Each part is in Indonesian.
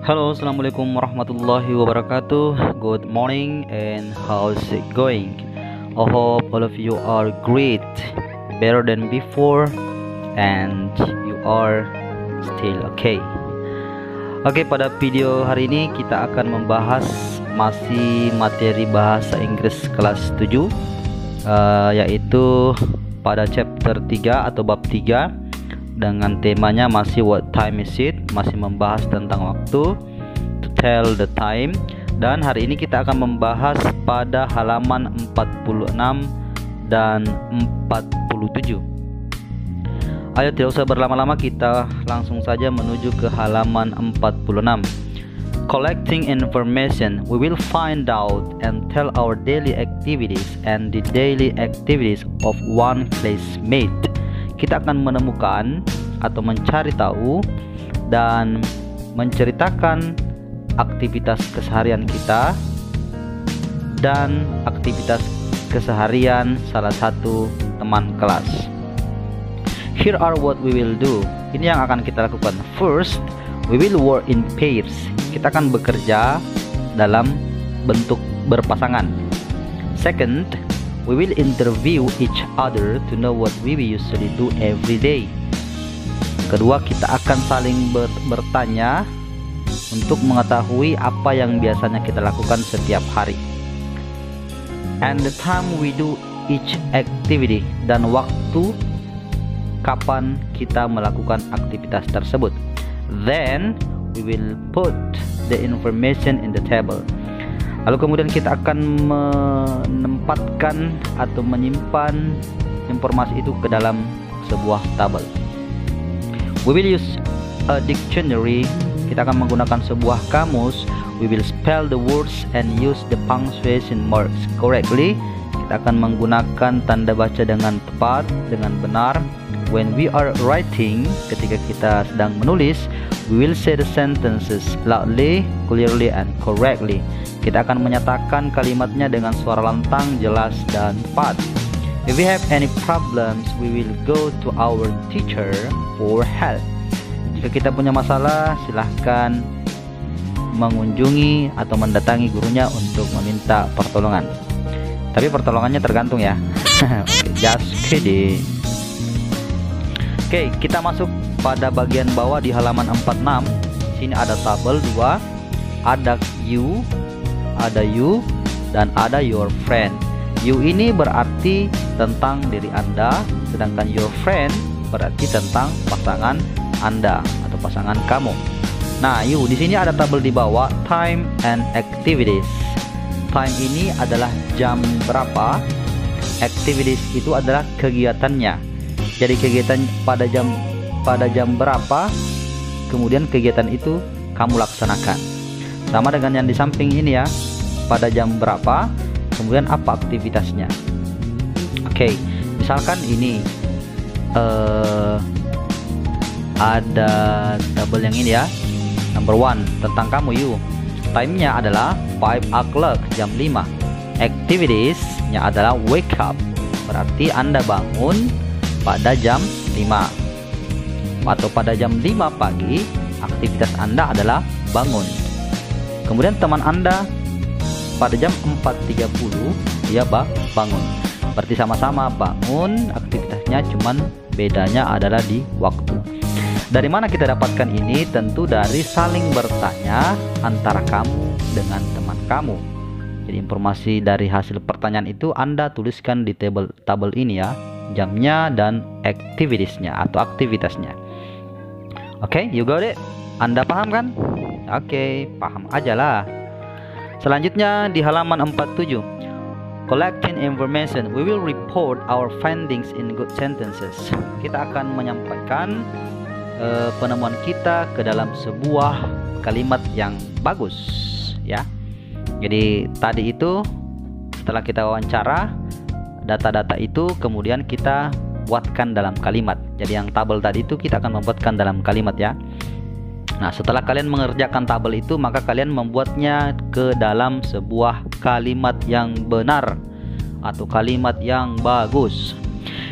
Halo, assalamualaikum warahmatullahi wabarakatuh. Good morning and how's it going? I hope all of you are great, better than before, and you are still okay. Oke, pada video hari ini kita akan membahas masih materi bahasa Inggris kelas 7, yaitu pada chapter 3 atau bab 3 dengan temanya masih what time is it, masih membahas tentang waktu, to tell the time. Dan hari ini kita akan membahas pada halaman 46 dan 47. Ayo, tidak usah berlama-lama, kita langsung saja menuju ke halaman 46. Collecting information, we will find out and tell our daily activities and the daily activities of one classmate. Kita akan menemukan atau mencari tahu dan menceritakan aktivitas keseharian kita dan aktivitas keseharian salah satu teman kelas. Here are what we will do. Ini yang akan kita lakukan. First, we will work in pairs. Kita akan bekerja dalam bentuk berpasangan. Second, we will interview each other to know what we usually do every day. Kedua, kita akan saling bertanya untuk mengetahui apa yang biasanya kita lakukan setiap hari. And the time we do each activity, dan waktu kapan kita melakukan aktivitas tersebut. Then we will put the information in the table. Lalu kemudian kita akan menempatkan atau menyimpan informasi itu ke dalam sebuah tabel. We will use a dictionary. Kita akan menggunakan sebuah kamus. We will spell the words and use the punctuation marks correctly. Kita akan menggunakan tanda baca dengan tepat, dengan benar. When we are writing, ketika kita sedang menulis, we will say the sentences loudly, clearly, and correctly. Kita akan menyatakan kalimatnya dengan suara lantang, jelas, dan tepat. If we have any problems, we will go to our teacher for help. Jika kita punya masalah, silahkan mengunjungi atau mendatangi gurunya untuk meminta pertolongan. Tapi pertolongannya tergantung ya. Just kidding. Oke, kita masuk pada bagian bawah di halaman 46. Sini ada tabel 2, ada you, dan ada your friend. You ini berarti tentang diri Anda, sedangkan your friend berarti tentang pasangan Anda atau pasangan kamu. Nah, you di sini ada tabel di bawah, time and activities. Time ini adalah jam berapa, activities itu adalah kegiatannya. Jadi kegiatan pada jam berapa, kemudian kegiatan itu kamu laksanakan. Sama dengan yang di samping ini ya, pada jam berapa, kemudian apa aktivitasnya. Oke, misalkan ini ada tabel yang ini ya, number 1 tentang kamu, you. Time-nya adalah 5 o'clock, jam 5. Activities-nya adalah wake up, berarti Anda bangun pada jam 5 atau pada jam 5 pagi. Aktivitas Anda adalah bangun. Kemudian teman Anda pada jam 4.30 dia bangun. Berarti sama-sama bangun, aktivitasnya cuman bedanya adalah di waktu. Dari mana kita dapatkan ini? Tentu dari saling bertanya antara kamu dengan teman kamu. Jadi informasi dari hasil pertanyaan itu Anda tuliskan di tabel ini ya, jamnya dan activitiesnya atau aktivitasnya. Oke, you got it? Anda paham kan? Oke, paham aja lah. Selanjutnya di halaman 47, collecting information, we will report our findings in good sentences. Kita akan menyampaikan penemuan kita ke dalam sebuah kalimat yang bagus ya. Jadi tadi itu setelah kita wawancara, data-data itu kemudian kita buatkan dalam kalimat. Jadi yang tabel tadi itu kita akan membuatkan dalam kalimat ya. Nah, setelah kalian mengerjakan tabel itu, maka kalian membuatnya ke dalam sebuah kalimat yang benar atau kalimat yang bagus.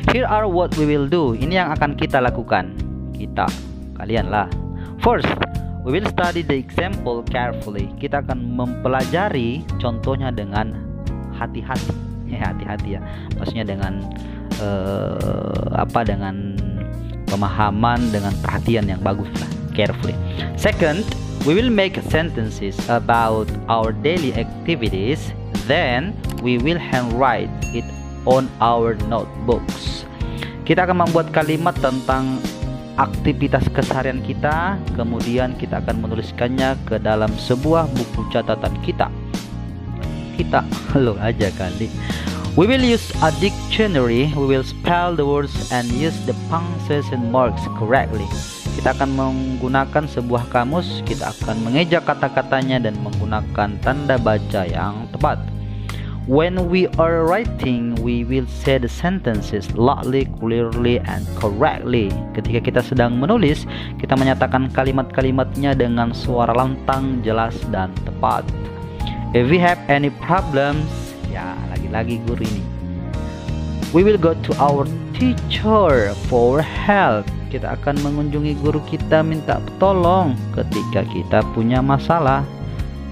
Here are what we will do. Ini yang akan kita lakukan. Kalian lah. First, We will study the example carefully. Kita akan mempelajari contohnya dengan hati-hati. Hati-hati ya. Maksudnya dengan dengan pemahaman, dengan perhatian yang bagus lah. Carefully. Second, we will make sentences about our daily activities. Then we will handwrite it on our notebooks. Kita akan membuat kalimat tentang aktivitas keseharian kita, kemudian kita akan menuliskannya ke dalam sebuah buku catatan kita. Lo aja kali. We will use a dictionary. We will spell the words and use the punctuation marks correctly. Kita akan menggunakan sebuah kamus, kita akan mengeja kata-katanya dan menggunakan tanda baca yang tepat. When we are writing, we will say the sentences loudly, clearly, and correctly. Ketika kita sedang menulis, kita menyatakan kalimat-kalimatnya dengan suara lantang, jelas, dan tepat. If we have any problems, ya lagi-lagi guru ini, we will go to our teacher for help. Kita akan mengunjungi guru kita minta tolong ketika kita punya masalah.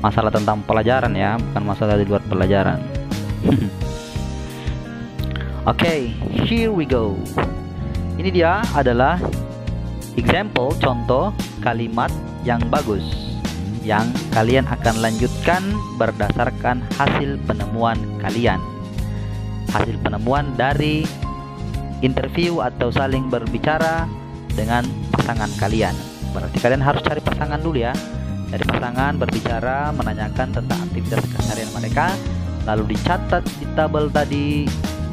Masalah tentang pelajaran ya, bukan masalah di luar pelajaran. Okay, here we go. Ini dia adalah example, contoh kalimat yang bagus yang kalian akan lanjutkan berdasarkan hasil penemuan kalian. Hasil penemuan dari interview atau saling berbicara dengan pasangan kalian. Berarti kalian harus cari pasangan dulu ya. Dari pasangan berbicara, menanyakan tentang aktivitas keseharian mereka, lalu dicatat di tabel tadi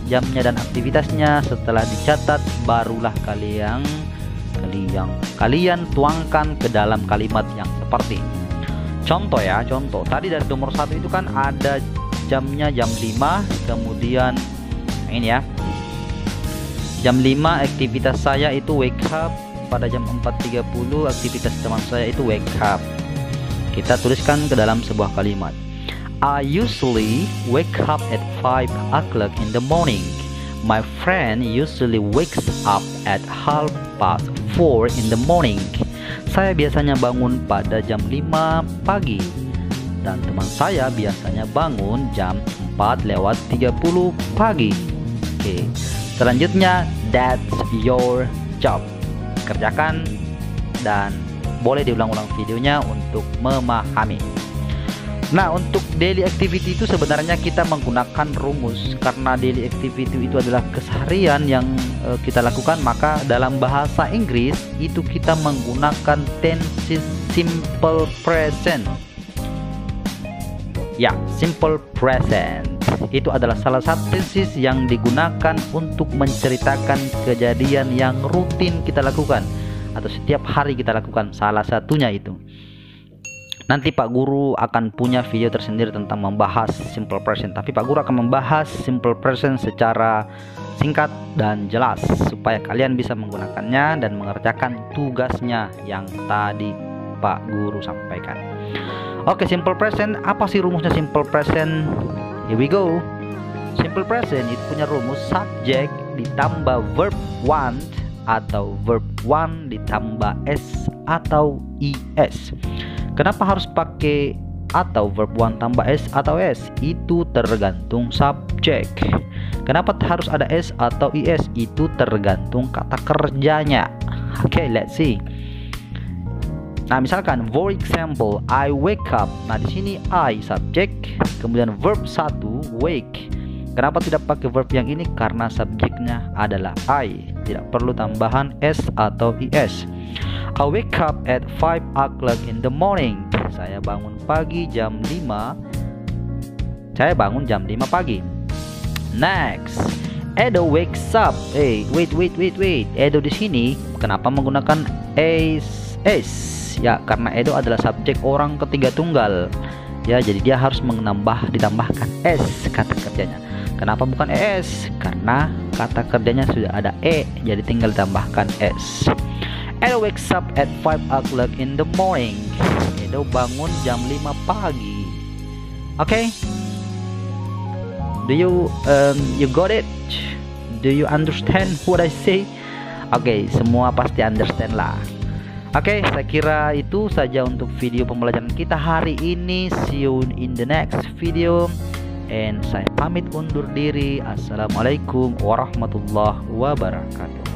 jamnya dan aktivitasnya. Setelah dicatat, barulah kalian tuangkan ke dalam kalimat yang seperti contoh ya. Contoh tadi dari nomor 1 itu kan ada jamnya jam 5, kemudian ini ya, jam 5 aktivitas saya itu wake up, pada jam 4.30 aktivitas teman saya itu wake up. Kita tuliskan ke dalam sebuah kalimat. I usually wake up at 5 o'clock in the morning. My friend usually wakes up at 4:30 in the morning. Saya biasanya bangun pada jam 5 pagi dan teman saya biasanya bangun jam 4:30 pagi. Oke. Selanjutnya, that's your job. Kerjakan dan boleh diulang-ulang videonya untuk memahami. Nah, untuk daily activity itu sebenarnya kita menggunakan rumus. Karena daily activity itu adalah keseharian yang kita lakukan, maka dalam bahasa Inggris itu kita menggunakan tenses simple present. Ya, simple present itu adalah salah satu tenses yang digunakan untuk menceritakan kejadian yang rutin kita lakukan atau setiap hari kita lakukan. Salah satunya itu. Nanti Pak Guru akan punya video tersendiri tentang membahas simple present. Tapi Pak Guru akan membahas simple present secara singkat dan jelas supaya kalian bisa menggunakannya dan mengerjakan tugasnya yang tadi Pak Guru sampaikan. Oke, simple present, apa sih rumusnya simple present? Here we go. Simple present itu punya rumus subject ditambah verb want atau verb want ditambah s atau is. Kenapa harus pakai atau verb one tambah s atau s? Itu tergantung subjek. Kenapa harus ada s atau is? Itu tergantung kata kerjanya. Oke, let's see. Nah, misalkan for example, I wake up. Nah, di sini I subjek, kemudian verb 1 wake. Kenapa tidak pakai verb yang ini? Karena subjeknya adalah I. Tidak perlu tambahan s atau is. I wake up at 5 o'clock in the morning. Saya bangun pagi jam 5. Saya bangun jam 5 pagi. Next, Edo wakes up. Wait. Edo di sini kenapa menggunakan s? Ya, karena Edo adalah subjek orang ketiga tunggal. Ya, jadi dia harus ditambahkan s kata kerjanya. Kenapa bukan es? Karena kata kerjanya sudah ada e, jadi tinggal ditambahkan s. Edo wakes up at 5 o'clock in the morning. Edo bangun jam 5 pagi. Okay? Do you got it? Do you understand what I say? Okay, semua pasti understand lah. Oke, saya kira itu saja untuk video pembelajaran kita hari ini. See you in the next video. And saya pamit undur diri. Assalamualaikum warahmatullahi wabarakatuh.